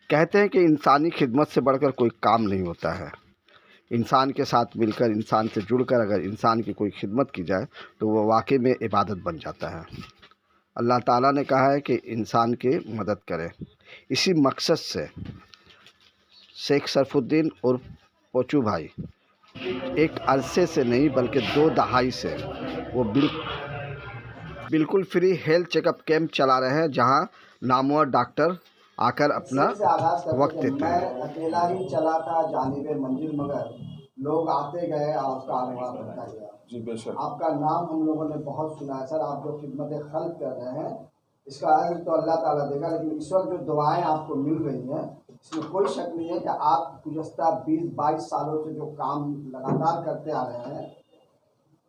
कहते हैं कि इंसानी खिदमत से बढ़कर कोई काम नहीं होता है। इंसान के साथ मिलकर, इंसान से जुड़कर अगर इंसान की कोई खिदमत की जाए तो वो वाकई में इबादत बन जाता है। अल्लाह ताला ने कहा है कि इंसान की मदद करें। इसी मकसद से शेख सरफुद्दीन उर्फ पोचू भाई एक अरसे से नहीं बल्कि 2 दहाई से वो बिल्कुल फ्री हेल्थ चेकअप कैंप चला रहे हैं, जहां नामवर डॉक्टर आकर अपना वक्त देते हैं। मैं अकेला ही चला था जानिबे मंजिल, मगर लोग आते गए, आपका आशीर्वाद बढ़ता गया। जी बेशक। आपका नाम हम लोगों ने बहुत सुना है सर। आप जो खिदमत खल्क कर रहे हैं इसका अजर तो अल्लाह ताला देगा, लेकिन इस वक्त जो दुआएं आपको मिल रही हैं इसमें कोई शक नहीं है कि आप गुज़श्ता 20-22 सालों से जो काम लगातार करते आ रहे हैं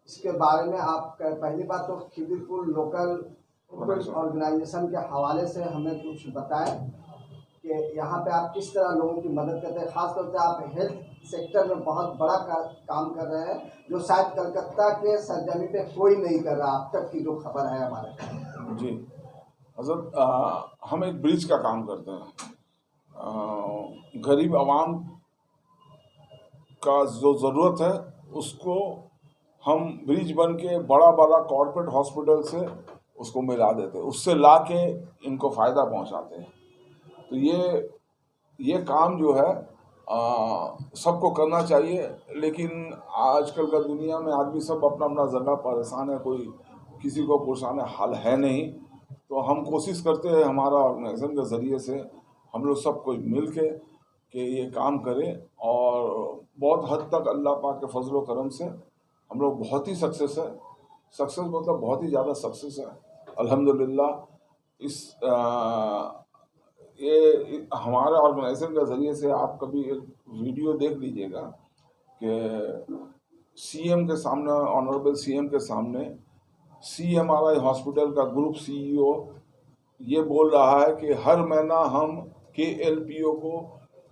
इसके बारे में आप पहली बात तो खिदिरपुर लोकल ऑर्गेनाइजेशन के हवाले से हमें कुछ बताएं कि यहाँ पे आप किस तरह लोगों की मदद करते हैं। ख़ासतौर से आप हेल्थ सेक्टर में बहुत बड़ा काम कर रहे हैं, जो शायद कलकत्ता के सरजमी पे कोई नहीं कर रहा अब तक की जो खबर है हमारे। जी हज़रत, हम एक ब्रिज का काम करते हैं। गरीब आवाम का जो ज़रूरत है उसको हम ब्रिज बन के बड़ा बड़ा कॉर्पोरेट हॉस्पिटल से उसको मिला देते हैं, उससे ला के इनको फ़ायदा पहुंचाते हैं। तो ये काम जो है सबको करना चाहिए, लेकिन आजकल का दुनिया में आदमी सब अपना अपना जगह परेशान है, कोई किसी को पुरसाने हाल है नहीं। तो हम कोशिश करते हैं हमारा ऑर्गेनाइजेशन के ज़रिए से हम लोग सब कोई मिल के कि ये काम करें, और बहुत हद तक अल्लाह पाक के फजल व करम से हम लोग बहुत ही सक्सेस मतलब बहुत ही ज़्यादा सक्सेस है अल्हम्दुलिल्लाह। ये हमारे ऑर्गेनाइजेशन के ज़रिए से आप कभी एक वीडियो देख लीजिएगा कि सीएम के सामने, ऑनरेबल सीएम के सामने CMRI हॉस्पिटल का ग्रुप CEO ये बोल रहा है कि हर महीना हम KLPO को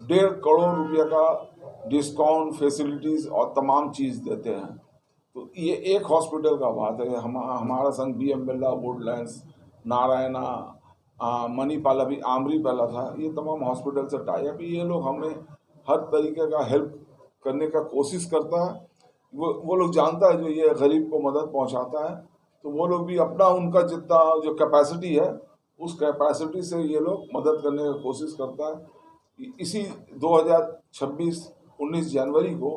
1.5 करोड़ रुपये का डिस्काउंट, फैसिलिटीज़ और तमाम चीज़ देते हैं। तो ये एक हॉस्पिटल का बात है। हमारा संग BM बिरला, वुडलैंड्स, नारायणा, मणिपाल, अभी आमरी पहला था, ये तमाम हॉस्पिटल से टाई अप। ये लोग हमें हर तरीके का हेल्प करने का कोशिश करता है। वो लोग जानता है जो ये गरीब को मदद पहुंचाता है, तो वो लोग भी अपना, उनका जितना जो कैपेसिटी है उस कैपेसिटी से ये लोग मदद करने की कोशिश करता है। इसी 19 जनवरी को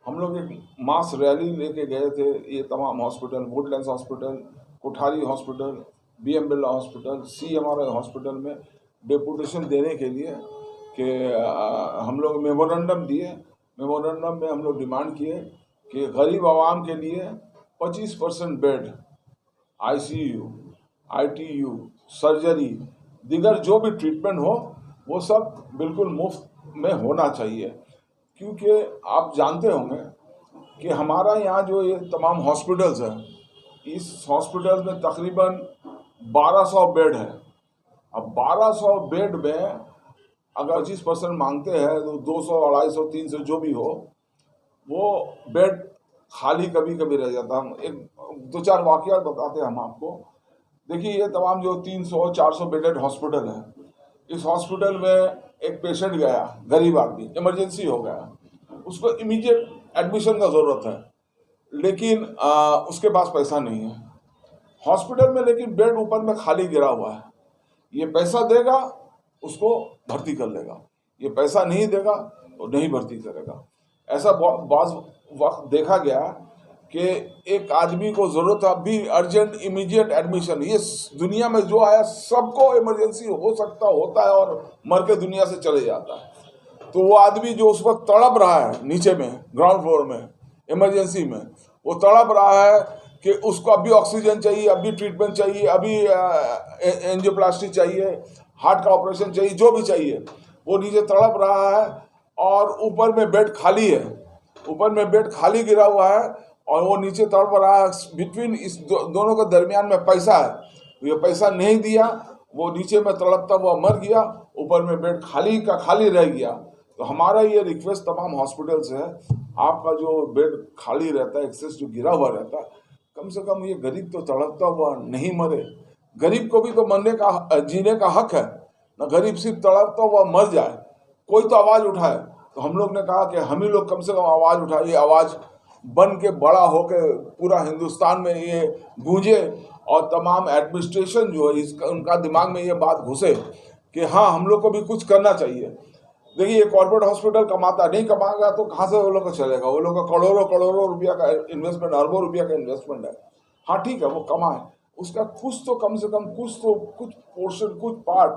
हम लोग एक मास रैली लेके गए थे। ये तमाम hospital, Woodlands hospital, Kothari hospital, BM Birla hospital, CMRI hospital में डेपुटेशन देने के लिए कि हम लोग मेमोरेंडम दिए। मेमोरेंडम में हम लोग डिमांड किए कि गरीब आवाम के लिए 25% बेड, ICU, ITU, सर्जरी, दिगर जो भी ट्रीटमेंट हो वो सब बिल्कुल मुफ्त में होना चाहिए। क्योंकि आप जानते होंगे कि हमारा यहाँ जो ये तमाम हॉस्पिटल्स हैं, इस हॉस्पिटल में तकरीबन 1200 बेड है। अब 1200 बेड में अगर 25% मांगते हैं तो 200, 250, 300 जो भी हो, वो बेड खाली कभी कभी रह जाता। हम एक 2-4 वाक़यात बताते हैं हम आपको। देखिए, ये तमाम जो 300-400 बेडेड हॉस्पिटल है, इस हॉस्पिटल में एक पेशेंट गया, गरीब आदमी, इमरजेंसी हो गया, उसको इमीडिएट एडमिशन का ज़रूरत है, लेकिन उसके पास पैसा नहीं है हॉस्पिटल में, लेकिन बेड ऊपर में खाली गिरा हुआ है। ये पैसा देगा उसको भर्ती कर लेगा, ये पैसा नहीं देगा तो नहीं भर्ती करेगा। ऐसा बाज़ वक्त देखा गया कि एक आदमी को ज़रूरत है अभी अर्जेंट इमीडिएट एडमिशन। ये दुनिया में जो आया सबको इमरजेंसी हो सकता होता है और मर के दुनिया से चले जाता है। तो वो आदमी जो उस वक्त तड़प रहा है नीचे में, ग्राउंड फ्लोर में, इमरजेंसी में, वो तड़प रहा है कि उसको अभी ऑक्सीजन चाहिए, अभी ट्रीटमेंट चाहिए, अभी एंजियोप्लास्टी चाहिए, हार्ट का ऑपरेशन चाहिए, जो भी चाहिए, वो नीचे तड़प रहा है और ऊपर में बेड खाली है, ऊपर में बेड खाली गिरा हुआ है और वो नीचे तड़प रहा है। बिटवीन इस दोनों के दरमियान में पैसा है, ये पैसा नहीं दिया, वो नीचे में तड़पता हुआ मर गया, ऊपर में बेड खाली का खाली रह गया। तो हमारा ये रिक्वेस्ट तमाम हॉस्पिटल से है, आपका जो बेड खाली रहता है, एक्सेस जो गिरा हुआ रहता है, कम से कम ये गरीब तो तड़पता हुआ नहीं मरे। गरीब को भी तो मरने का, जीने का हक है, न गरीब सिर्फ तड़प तो वह मर जाए, कोई तो आवाज़ उठाए। तो हम लोग ने कहा कि हम ही लोग कम से कम आवाज़ उठाए, ये आवाज़ बन के बड़ा होके पूरा हिंदुस्तान में ये गूंजे और तमाम एडमिनिस्ट्रेशन जो है उनका दिमाग में ये बात घुसे कि हाँ हम लोग को भी कुछ करना चाहिए। देखिए कॉर्पोरेट हॉस्पिटल कमाता नहीं, कमाएगा तो कहाँ से वो लोग का चलेगा? वो लोग का करोड़ों करोड़ों रुपया का इन्वेस्टमेंट, अरबों रुपया का इन्वेस्टमेंट है। हाँ ठीक है वो कमाए, उसका कुछ तो कम से कम कुछ पोर्शन, कुछ पार्ट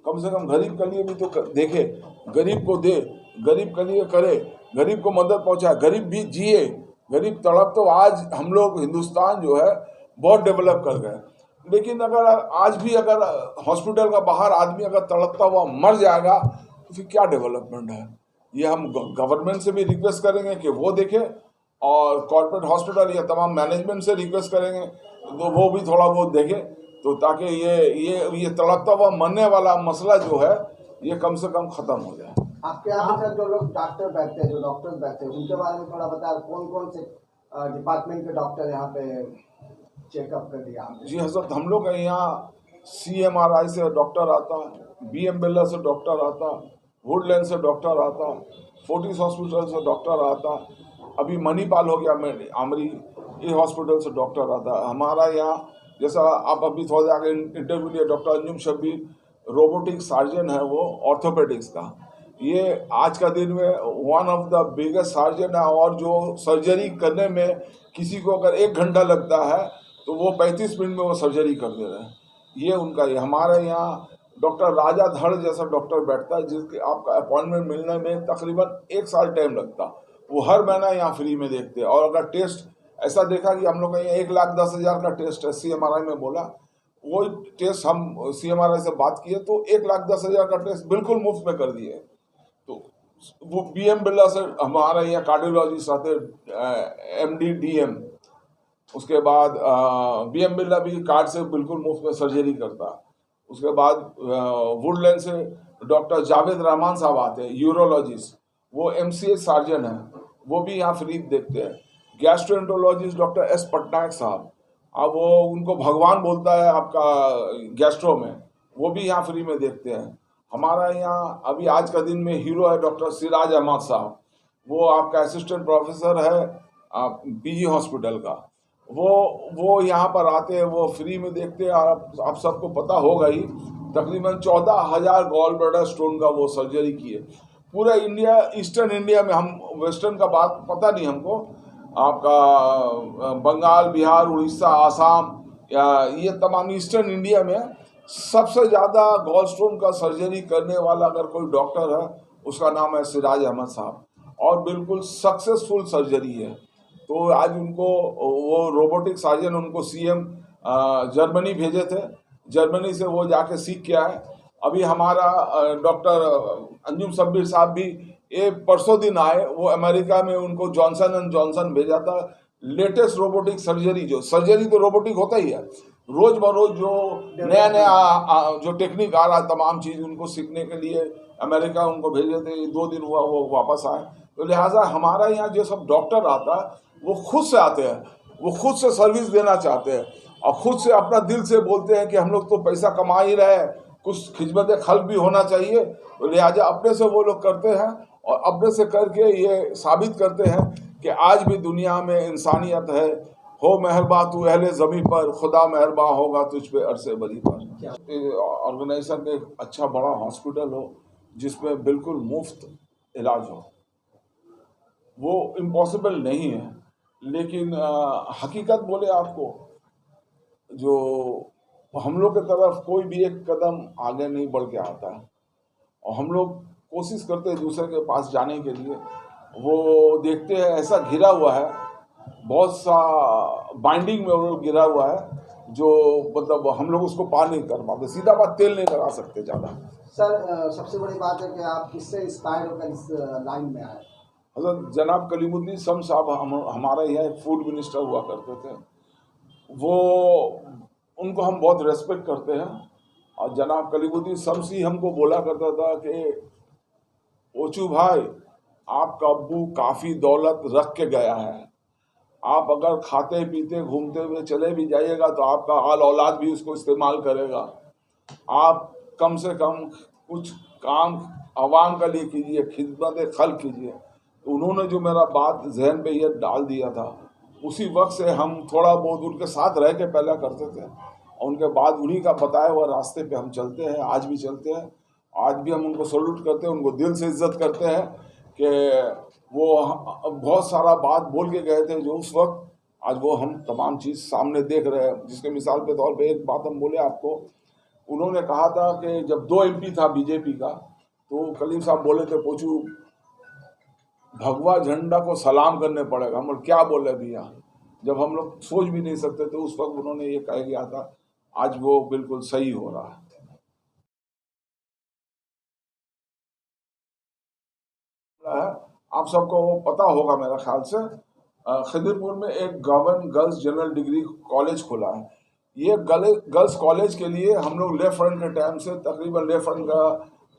कम से कम गरीब के लिए भी तो देखे, गरीब को दे, गरीब के लिए करे, गरीब को मदद पहुंचाए, गरीब भी जिए। गरीब तड़प तो आज हम लोग हिंदुस्तान जो है बहुत डेवलप कर गए, लेकिन अगर आज भी अगर हॉस्पिटल का बाहर आदमी अगर तड़पता हुआ मर जाएगा तो फिर क्या डेवलपमेंट है? ये हम गवर्नमेंट से भी रिक्वेस्ट करेंगे कि वो देखे और कॉर्पोरेट हॉस्पिटल या तमाम मैनेजमेंट से रिक्वेस्ट करेंगे तो वो भी थोड़ा बहुत देखे, तो ताकि ये तड़पता हुआ मरने वाला मसला जो है ये कम से कम खत्म हो जाए। आपके यहाँ पर जो लोग डॉक्टर बैठते हैं, जो डॉक्टर्स बैठते हैं, उनके बारे में थोड़ा बताया, कौन कौन से डिपार्टमेंट के डॉक्टर यहाँ पे चेकअप कर दिया? जी हजरत, हम लोग यहाँ CMRI से डॉक्टर आता, BM बिरला से डॉक्टर आता, वुडलैंड से डॉक्टर आता, फोर्टिस हॉस्पिटल से डॉक्टर आता, अभी मणिपाल हो गया आमरी, ये हॉस्पिटल से डॉक्टर आता। हमारा यहाँ जैसा आप अभी थोड़ा आगे इंटरव्यू लिया, doctor Anjum Shabbir robotic surgeon है, वो ऑर्थोपेडिक्स का, ये आज का दिन में one of the biggest surgeon है। और जो सर्जरी करने में किसी को अगर 1 घंटा लगता है तो वो 35 मिनट में वो सर्जरी कर दे रहे हैं। ये उनका ही। हमारे यहाँ डॉक्टर राजा धड़ जैसा डॉक्टर बैठता है जिसके आपका अपॉइंटमेंट मिलने में तकरीबन 1 साल टाइम लगता, वो हर महीना यहाँ फ्री में देखते हैं। और अगर टेस्ट ऐसा देखा कि हम लोग का यहाँ 1,10,000 का टेस्ट है, CMRI में बोला, वो टेस्ट हम CMRI से बात किए तो 1,10,000 का टेस्ट बिल्कुल मुफ्त में कर दिए। तो वो BM बिरला से हमारे यहाँ कार्डियोलॉजिस्ट आते, MD DM, उसके बाद BM बिरला भी कार्ड से बिल्कुल मुफ्त में सर्जरी करता। उसके बाद वुडलैंड से डॉक्टर जावेद रहमान साहब आते हैं, यूरोलॉजिस्ट, वो MCH सर्जन है, वो भी यहाँ फ्री देखते हैं। गैस्ट्रोएंटरोलॉजिस्ट डॉक्टर S पटनायक साहब, अब वो उनको भगवान बोलता है आपका गैस्ट्रो में, वो भी यहाँ फ्री में देखते हैं। हमारा यहाँ अभी आज का दिन में हीरो है डॉक्टर सिराज अहमद साहब, वो आपका असिस्टेंट प्रोफेसर है PG हॉस्पिटल का, वो यहाँ पर आते हैं, वो फ्री में देखते हैं। और आप सबको पता होगा ही, तकरीबन 14,000 गॉल ब्लैडर स्टोन का वो सर्जरी किए पूरा इंडिया, ईस्टर्न इंडिया में। हम वेस्टर्न का बात पता नहीं हमको, आपका बंगाल, बिहार, उड़ीसा, आसाम, ये तमाम ईस्टर्न इंडिया में सबसे ज़्यादा गॉल स्टोन का सर्जरी करने वाला अगर कोई डॉक्टर है उसका नाम है सिराज अहमद साहब, और बिल्कुल सक्सेसफुल सर्जरी है। तो आज उनको वो रोबोटिक सर्जन उनको CM जर्मनी भेजे थे, जर्मनी से वो जाके सीख के आए। अभी हमारा डॉक्टर अंजुम शब्बीर साहब भी ये परसों दिन आए, वो अमेरिका में उनको जॉनसन एंड जॉनसन भेजा था लेटेस्ट रोबोटिक सर्जरी। जो सर्जरी तो रोबोटिक होता ही है, रोज बरोज जो नया नया जो टेक्निक आ रहा है, तमाम चीज़ उनको सीखने के लिए अमेरिका उनको भेजे थे। 2 दिन हुआ वो वापस आए। तो लिहाजा हमारा यहाँ जो सब डॉक्टर आता है वो खुद से आते हैं, वो खुद से सर्विस देना चाहते हैं और खुद से अपना दिल से बोलते हैं कि हम लोग तो पैसा कमा ही रहे, कुछ खिदमत खल्क भी होना चाहिए। तो लिहाजा अपने से वो लोग करते हैं और अपने से करके ये साबित करते हैं कि आज भी दुनिया में इंसानियत है। हो मेहरबा तू अहले ज़मीं पर, खुदा मेहरबा होगा तुझ पे अरसे बरी पर। ऑर्गेनाइजेशन में एक अच्छा बड़ा हॉस्पिटल हो जिसमें बिल्कुल मुफ्त इलाज हो, वो इम्पॉसिबल नहीं है, लेकिन हकीकत बोले आपको, जो हम लोग की तरफ कोई भी एक कदम आगे नहीं बढ़ के आता है और हम लोग कोशिश करते हैं दूसरे के पास जाने के लिए। वो देखते हैं ऐसा घिरा हुआ है, बहुत सा बाइंडिंग में वो लोग घिरा हुआ है जो मतलब हम लोग उसको पार नहीं कर पाते, सीधा बात तेल नहीं लगा सकते ज़्यादा। सर सबसे बड़ी बात है कि आप किससे इंस्पायर होकर इस लाइन में आए? हज़रत जनाब कलीमुद्दीन शम साहब हमारे यहाँ एक फूड मिनिस्टर हुआ करते थे, वो उनको हम बहुत रेस्पेक्ट करते हैं। और जनाब कलीमुद्दीन शमसी हमको बोला करता था कि ओचू भाई, आपका अब्बू काफ़ी दौलत रख के गया है, आप अगर खाते पीते घूमते हुए चले भी जाइएगा तो आपका आल औलाद भी उसको इस्तेमाल करेगा। आप कम से कम कुछ काम आवाम के लिए कीजिए, खिदमत खल्क कीजिए। तो उन्होंने जो मेरा बात जहन पे ये डाल दिया था, उसी वक्त से हम थोड़ा बहुत उनके साथ रह के पहले करते थे और उनके बाद उन्हीं का बताया हुआ रास्ते पे हम चलते हैं, आज भी चलते हैं। आज भी हम उनको सैल्यूट करते हैं, उनको दिल से इज्जत करते हैं कि वो बहुत सारा बात बोल के गए थे जो उस वक्त, आज वो हम तमाम चीज़ सामने देख रहे हैं। जिसके मिसाल के तौर पे एक बात हम बोले आपको, उन्होंने कहा था कि जब 2 MP था बीजेपी का, तो कलीम साहब बोले थे पोचू भगवा झंडा को सलाम करने पड़ेगा। हम क्या बोले भैया, जब हम लोग सोच भी नहीं सकते थे उस वक्त उन्होंने ये कह दिया था। आज वो बिल्कुल सही हो रहा है। आप सबको वो पता होगा मेरा ख्याल से, खिदिरपुर में एक government girls general degree college खुला है। ये गर्ल्स कॉलेज के लिए हम लोग लेफ्ट फ्रंट के टाइम से तकरीबन लेफ्ट फ्रंट का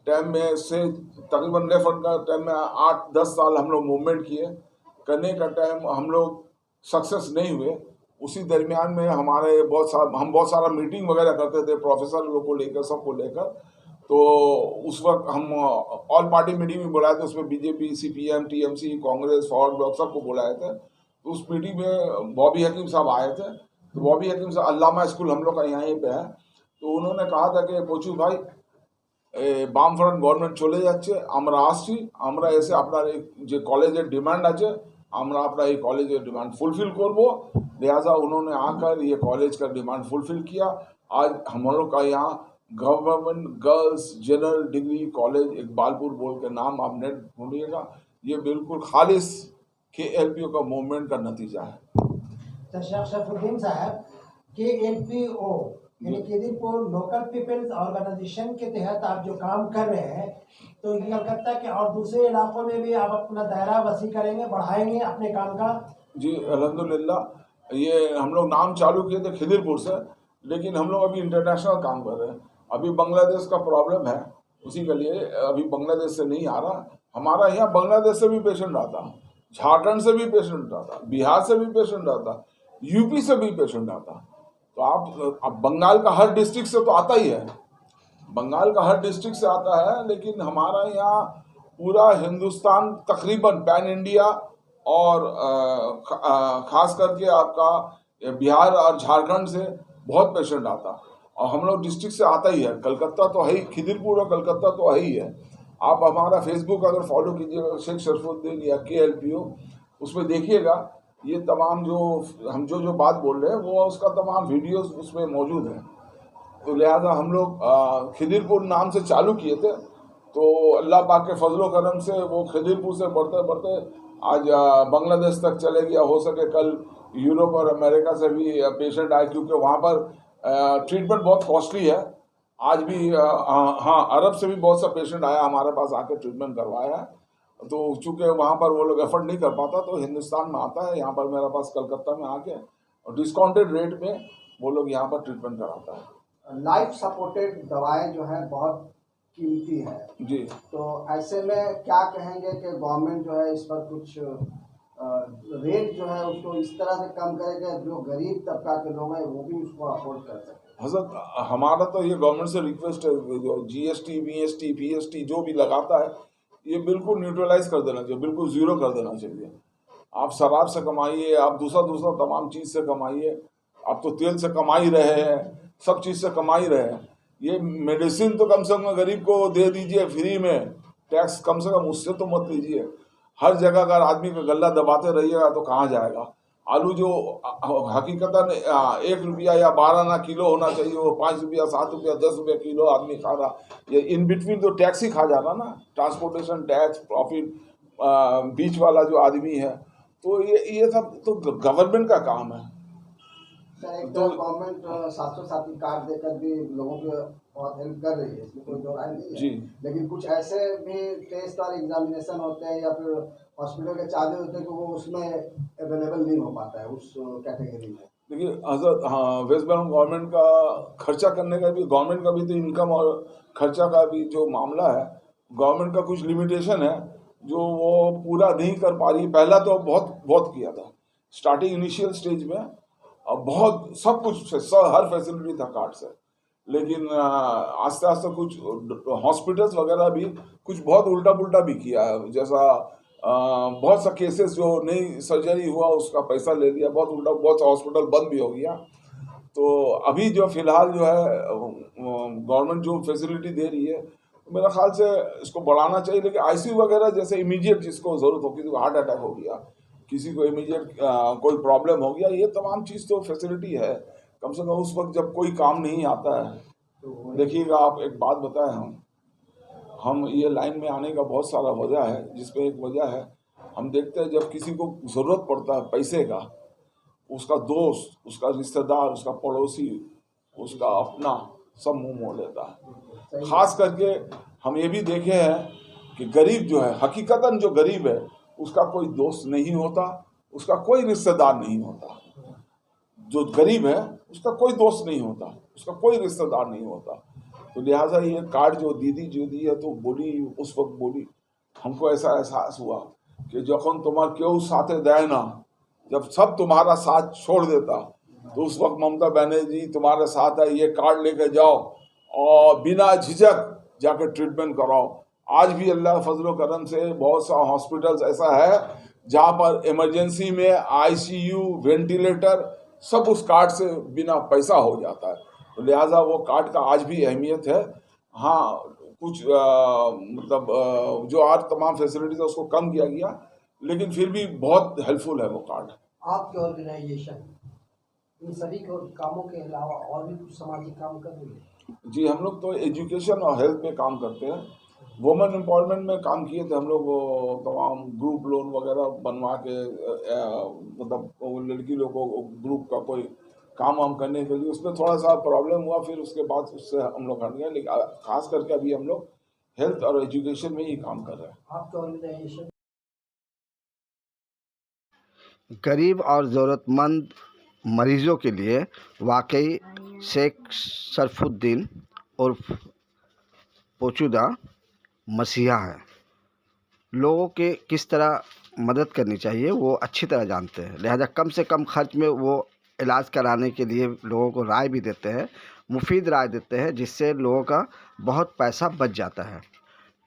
टाइम में 8-10 साल हम लोग मूवमेंट किए। करने का टाइम हम लोग सक्सेस नहीं हुए। उसी दरमियान में हम बहुत सारा मीटिंग वगैरह करते थे प्रोफेसर लोग को लेकर, सबको लेकर। तो उस वक्त हम ऑल पार्टी मीटिंग भी बुलाए थे, उसमें BJP, CPM, TMC, Congress, forward block सबको बुलाए थे। तो उस मीटिंग में बॉबी हकीम साहब आए थे। तो बॉबी हकीम साहब, अल्लामा स्कूल हम लोग का यहीं पे है, तो उन्होंने कहा था कि पोचू भाई বামফ্রন্ট গভর্নমেন্ট চলে যাচ্ছে, আমরা আসছি, আমরা এসে আপনার এই যে কলেজের डिमांड আছে আমরা আপনার এই কলেজের डिमांड फुलफिल करब। लिहाजा उन्होंने आकर ये कॉलेज का डिमांड फुलफिल किया। आज हम लोग का यहाँ government girls general degree college Iqbalpur बोल के नाम आप नेट ढूंढिएगा। ये बिल्कुल खालिश KLPO का मूवमेंट का नतीजा है। तो शेख शरफुद्दीन साहब, KLPO यानी खिदिरपुर लोकल पीपल्स ऑर्गेनाइजेशन के तहत आप जो काम कर रहे हैं, तो ये कलकत्ता के और दूसरे इलाकों में भी आप अपना दायरा वसी करेंगे, बढ़ाएंगे अपने काम का? जी अल्हम्दुलिल्लाह, ये हम लोग नाम चालू किए थे खिदिरपुर से, लेकिन हम लोग अभी इंटरनेशनल काम कर रहे हैं। अभी बांग्लादेश का प्रॉब्लम है, उसी के लिए अभी बांग्लादेश से नहीं आ रहा। हमारा यहाँ बांग्लादेश से भी पेशेंट आता, झारखंड से भी पेशेंट आता, बिहार से भी पेशेंट आता, UP से भी पेशेंट आता। तो आप बंगाल का हर डिस्ट्रिक्ट से तो आता ही है, बंगाल का हर डिस्ट्रिक्ट से आता है, लेकिन हमारा यहाँ पूरा हिंदुस्तान तकरीबन पैन इंडिया और ख़ास करके आपका बिहार और झारखंड से बहुत पेशेंट आता, और हम लोग डिस्ट्रिक्ट से आता ही है। कलकत्ता तो है ही, खिदिरपुर और कलकत्ता तो है ही है। आप हमारा फेसबुक अगर फॉलो कीजिएगा शेख शरफुद्दीन या KLPO, उसमें देखिएगा ये तमाम जो हम जो बात बोल रहे हैं वो उसका तमाम वीडियोस उसमें मौजूद है। तो लिहाजा हम लोग खिदिरपुर नाम से चालू किए थे, तो अल्लाह पाक के फजलो करम से वो खिदिरपुर से बढ़ते बढ़ते आज बांग्लादेश तक चले गया। हो सके कल यूरोप और अमेरिका से भी पेशेंट आए, क्योंकि वहाँ पर ट्रीटमेंट बहुत कॉस्टली है। आज भी हाँ, अरब से भी बहुत सा पेशेंट आया हमारे पास, आकर ट्रीटमेंट करवाया है। तो चूँकि वहाँ पर वो लोग एफर्ट नहीं कर पाता, तो हिंदुस्तान में आता है, यहाँ पर मेरे पास कलकत्ता में आके और डिस्काउंटेड रेट में वो लोग यहाँ पर ट्रीटमेंट कराता है। लाइफ सपोर्टेड दवाएं जो है बहुत कीमती है जी। तो ऐसे में क्या कहेंगे कि गवर्नमेंट जो है इस पर कुछ रेट जो है उसको इस तरह से कम करे कि जो गरीब तबका के लोग हैं वो भी उसको अफोर्ड कर सकें। हजरत, हमारा तो ये गवर्नमेंट से रिक्वेस्ट है, जो GST, BST, PST जो भी लगाता है ये बिल्कुल न्यूट्रलाइज कर देना चाहिए, बिल्कुल ज़ीरो कर देना चाहिए। आप शराब से कमाइए, आप दूसरा तमाम चीज़ से कमाइए, आप तो तेल से कमा ही रहे हैं, सब चीज़ से कमा ही रहे हैं। ये मेडिसिन तो कम से कम गरीब को दे दीजिए फ्री में, टैक्स कम से कम उससे तो मत लीजिए। हर जगह अगर आदमी का गला दबाते रहिएगा तो कहाँ जाएगा। आलू जो हकीकतन 1 रुपया या 12 आना किलो होना चाहिए, वो 5 रुपया, 7 रुपया, 10 रुपया किलो आदमी खा रहा। ये इन बिटवीन तो टैक्स ही खा जा रहा ना, ट्रांसपोर्टेशन टैक्स, प्रॉफिट, बीच वाला जो आदमी है। तो ये सब तो गवर्नमेंट का काम है। एक तो गवर्नमेंट 700 कार्ड देकर भी लोगों को बहुत हेल्प कर रही है, इसमें कोई दो राय नहीं है जी। लेकिन कुछ ऐसे भी टेस्ट और एग्जामिनेशन होते हैं या फिर हॉस्पिटल के चार्जेस होते हैं कि वो उसमें अवेलेबल नहीं हो पाता है उस कैटेगरी में। देखिए हजरत, हाँ, वेस्ट बंगाल गवर्नमेंट का खर्चा करने का भी, गवर्नमेंट का भी तो इनकम और खर्चा का भी जो मामला है, गवर्नमेंट का कुछ लिमिटेशन है जो वो पूरा नहीं कर पा रही। पहला तो बहुत किया था स्टार्टिंग इनिशियल स्टेज में, अब बहुत सब कुछ हर फैसिलिटी था कार्ड से, लेकिन आस्ते आस्ते कुछ हॉस्पिटल्स वगैरह भी कुछ बहुत उल्टा पुल्टा भी किया है। जैसा बहुत सा केसेस जो नई सर्जरी हुआ उसका पैसा ले लिया, बहुत उल्टा, बहुत सा हॉस्पिटल बंद भी हो गया। तो अभी जो फिलहाल जो है गवर्नमेंट जो फैसिलिटी दे रही है, मेरा ख्याल से इसको बढ़ाना चाहिए। लेकिन आईसीयू वगैरह जैसे इमीडिएट जिसको ज़रूरत हो, किसी को हार्ट अटैक हो गया, किसी को इमीडिएट कोई प्रॉब्लम हो गया, ये तमाम चीज़ तो फैसिलिटी है। कम से कम उस वक्त जब कोई काम नहीं आता है, तो देखिएगा आप, एक बात बताएं, हम ये लाइन में आने का बहुत सारा वजह है, जिसमें एक वजह है, हम देखते हैं जब किसी को ज़रूरत पड़ता है पैसे का, उसका दोस्त, उसका रिश्तेदार, उसका पड़ोसी, उसका अपना सब मुंह मोड़ लेता है। खास करके हम ये भी देखे हैं कि गरीब जो है, हकीकतन जो गरीब है, उसका कोई दोस्त नहीं होता, उसका कोई रिश्तेदार नहीं होता। जो गरीब है उसका कोई दोस्त नहीं होता, उसका कोई रिश्तेदार नहीं होता। तो लिहाजा ये कार्ड जो दीदी जो दी है, तो बोली, उस वक्त बोली, हमको ऐसा एहसास हुआ कि जखन तुम्हार क्यों साथे देय ना, जब सब तुम्हारा साथ छोड़ देता, तो उस वक्त ममता बनर्जी तुम्हारे साथ है, ये कार्ड लेके जाओ और बिना झिझक जाकर ट्रीटमेंट कराओ। आज भी अल्लाह फजल करम से बहुत सा हॉस्पिटल्स ऐसा है जहाँ पर इमरजेंसी में आईसीयू, वेंटिलेटर सब उस कार्ड से बिना पैसा हो जाता है। तो लिहाजा वो कार्ड का आज भी अहमियत है। हाँ, कुछ मतलब जो आज तमाम फैसिलिटीज है उसको कम किया गया, लेकिन फिर भी बहुत हेल्पफुल है वो कार्ड। आपके ऑर्गेनाइजेशन इन सभी कामों के अलावा और भी कुछ सामाजिक काम कर रही है? जी, हम लोग तो एजुकेशन और हेल्थ में काम करते हैं। वुमेन एम्पावरमेंट में काम किए थे हम लोग, वो तमाम ग्रुप लोन वगैरह बनवा के, मतलब लड़की लोग को ग्रुप का कोई काम वाम करने के लिए, उसमें थोड़ा सा प्रॉब्लम हुआ, फिर उसके बाद उससे हम लोग हट गए। लेकिन खास करके अभी हम लोग हेल्थ और एजुकेशन में ही काम कर रहे हैं। आपका ऑर्गेनाइजेशन गरीब और ज़रूरतमंद मरीज़ों के लिए वाकई शेख शरफुद्दीन उर्फ पोचूदा मसीहा है। लोगों के किस तरह मदद करनी चाहिए वो अच्छी तरह जानते हैं, लिहाजा कम से कम खर्च में वो इलाज कराने के लिए लोगों को राय भी देते हैं, मुफीद राय देते हैं, जिससे लोगों का बहुत पैसा बच जाता है।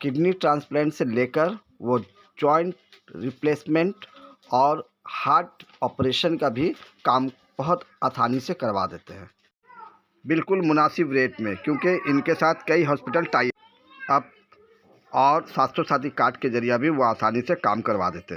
किडनी ट्रांसप्लांट से लेकर वो जॉइंट रिप्लेसमेंट और हार्ट ऑपरेशन का भी काम बहुत आसानी से करवा देते हैं, बिल्कुल मुनासिब रेट में, क्योंकि इनके साथ कई हॉस्पिटल टाई अप और स्वास्थ्य साथी कार्ड के जरिए भी वो आसानी से काम करवा देते हैं।